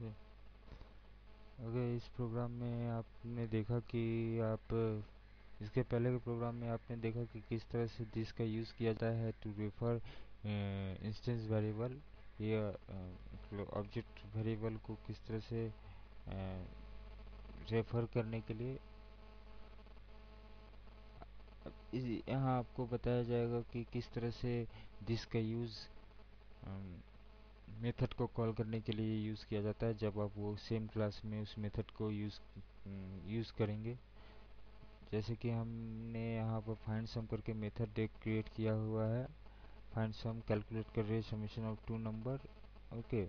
अगर इस प्रोग्राम में आपने देखा कि आप इसके पहले के प्रोग्राम में आपने देखा कि किस तरह से दिस का यूज़ किया जाता है टू रेफर इंस्टेंस वेरिएबल या ऑब्जेक्ट वेरिएबल को किस तरह से रेफर करने के लिए। यहाँ आपको बताया जाएगा कि किस तरह से दिस का यूज़ मेथड को कॉल करने के लिए यूज़ किया जाता है जब आप वो सेम क्लास में उस मेथड को यूज़ करेंगे। जैसे कि हमने यहाँ पर फाइंड सम करके मेथड एक क्रिएट किया हुआ है। फाइंड सम कैलकुलेट कर रहे हैं summation of two number. Okay,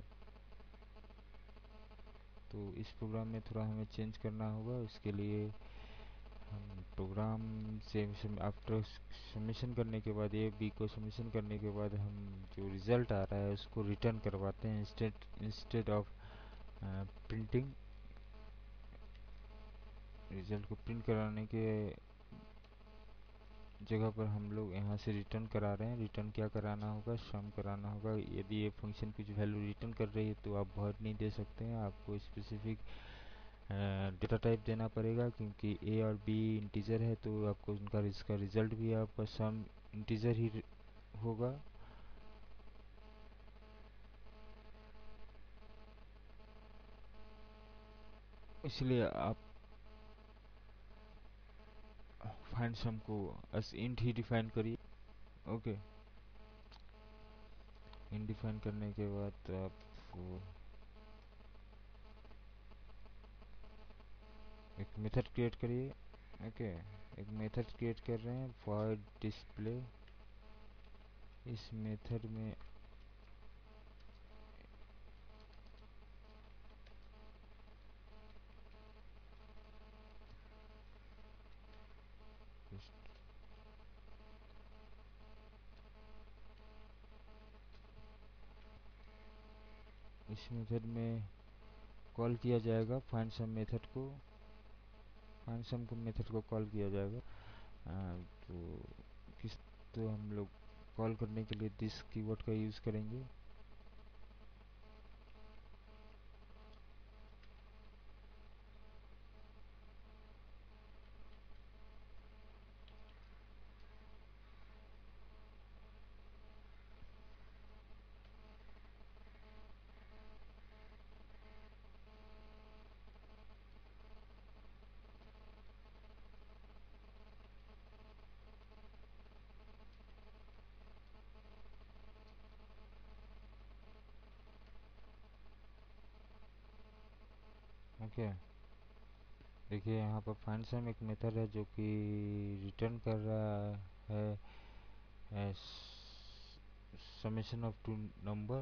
तो इस प्रोग्राम में थोड़ा हमें चेंज करना होगा। इसके लिए हम प्रोग्राम से आफ्टर समेशन करने के बाद ए बी को समेशन करने के बाद हम जो रिज़ल्ट आ रहा है उसको रिटर्न करवाते हैं इंस्टेड ऑफ प्रिंटिंग। रिज़ल्ट को प्रिंट कराने के जगह पर हम लोग यहाँ से रिटर्न करा रहे हैं। रिटर्न क्या कराना होगा, सम कराना होगा। यदि ये फंक्शन कुछ वैल्यू रिटर्न कर रही है तो आप बहुत नहीं दे सकते हैं, आपको स्पेसिफिक डेटा टाइप देना पड़ेगा क्योंकि ए और बी इंटीजर है तो आपको उनका इसका रिजल्ट भी आपका सम इंटीजर ही होगा। इसलिए आप फाइंड सम को एस इंट ही डिफाइन करिए। ओके, इंट डिफाइन करने के बाद आप एक मेथड क्रिएट करिए। ओके, एक मेथड क्रिएट कर रहे हैं फॉर डिस्प्ले। इस मेथड में इस मेथड में कॉल किया जाएगा फाइंड सम मेथड को। फाइंड सम को मेथड को कॉल किया जाएगा। तो किस तो हम लोग कॉल करने के लिए दिस कीवर्ड का यूज़ करेंगे। ओके, देखिए यहाँ पर फाइंड सम एक मेथड है जो कि रिटर्न कर रहा है समेशन ऑफ टू नंबर।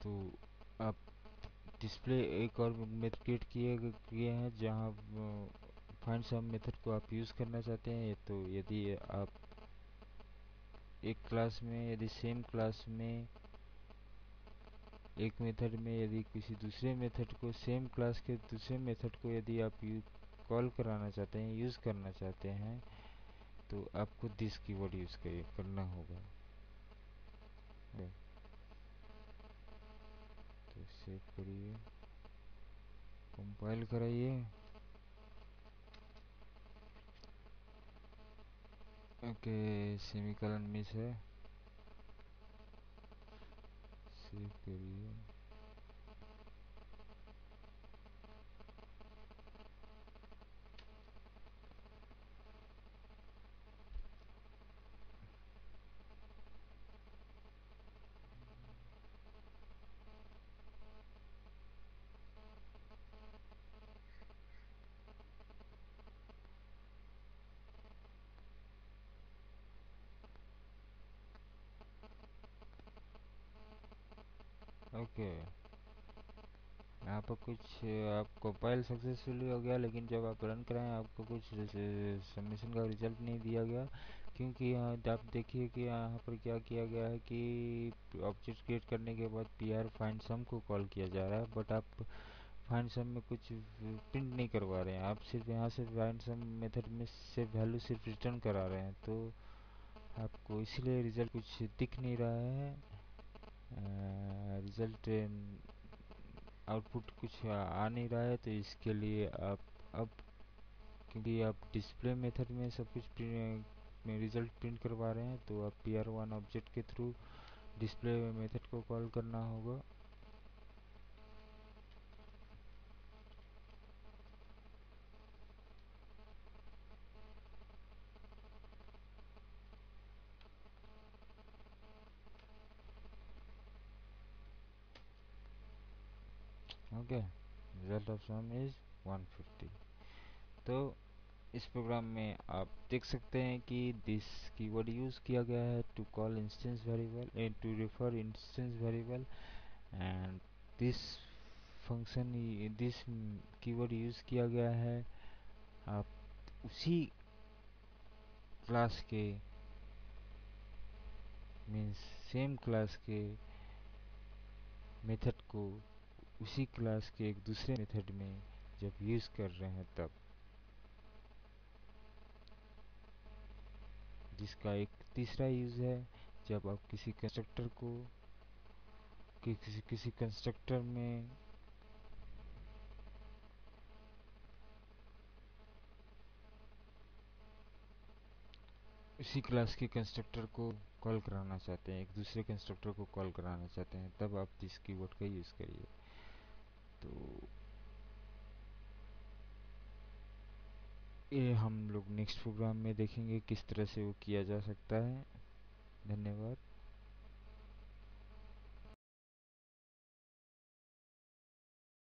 तो आप डिस्प्ले एक और मेथड क्रिएट किए हैं जहाँ फाइंड सम मेथड को आप यूज़ करना चाहते हैं। तो यदि आप एक क्लास में यदि सेम क्लास में एक मेथड में यदि किसी दूसरे मेथड को सेम क्लास के दूसरे मेथड को यदि आप कॉल कराना चाहते हैं, यूज़ करना चाहते हैं, तो आपको दिस कीवर्ड यूज़ करना होगा। तो सेव करिए, कंपाइल कराइए। ओके, सेमीकोलन मिस है, सेव करिए। ओके, यहाँ पर कुछ आप कंपाइल सक्सेसफुली हो गया, लेकिन जब आप रन कराएं आपको कुछ सबमिशन का रिजल्ट नहीं दिया गया क्योंकि यहाँ आप देखिए कि यहाँ पर क्या किया गया है कि ऑब्जेक्ट क्रिएट करने के बाद पी आर फाइंड सम को कॉल किया जा रहा है, बट आप फाइंड सम में कुछ प्रिंट नहीं करवा रहे हैं। आप सिर्फ यहाँ से फाइंड सम मेथड में से वैल्यू सिर्फ रिटर्न करा रहे हैं, तो आपको इसलिए रिजल्ट कुछ दिख नहीं रहा है। रिजल्ट आउटपुट कुछ आ नहीं रहा है, तो इसके लिए आप अब, क्योंकि आप डिस्प्ले मेथड में सब कुछ में रिजल्ट प्रिंट करवा रहे हैं, तो आप PR1 ऑब्जेक्ट के थ्रू डिस्प्ले मेथड को कॉल करना होगा। Okay, result of some is 150। तो इस प्रोग्राम में आप देख सकते हैं कि दिस कीवर्ड यूज किया गया है to call instance variable, to refer instance variable, and this function, this keyword use किया गया है आप उसी क्लास के, मीन्स सेम क्लास के मेथड को उसी क्लास के एक दूसरे मेथड में जब यूज कर रहे हैं तब। जिसका एक तीसरा यूज है, जब आप किसी कंस्ट्रक्टर को किसी कंस्ट्रक्टर में उसी क्लास के कंस्ट्रक्टर को कॉल कराना चाहते हैं, एक दूसरे कंस्ट्रक्टर को कॉल कराना चाहते हैं, तब आप दिस कीवर्ड का यूज करिए। तो ये हम लोग नेक्स्ट प्रोग्राम में देखेंगे किस तरह से वो किया जा सकता है। धन्यवाद।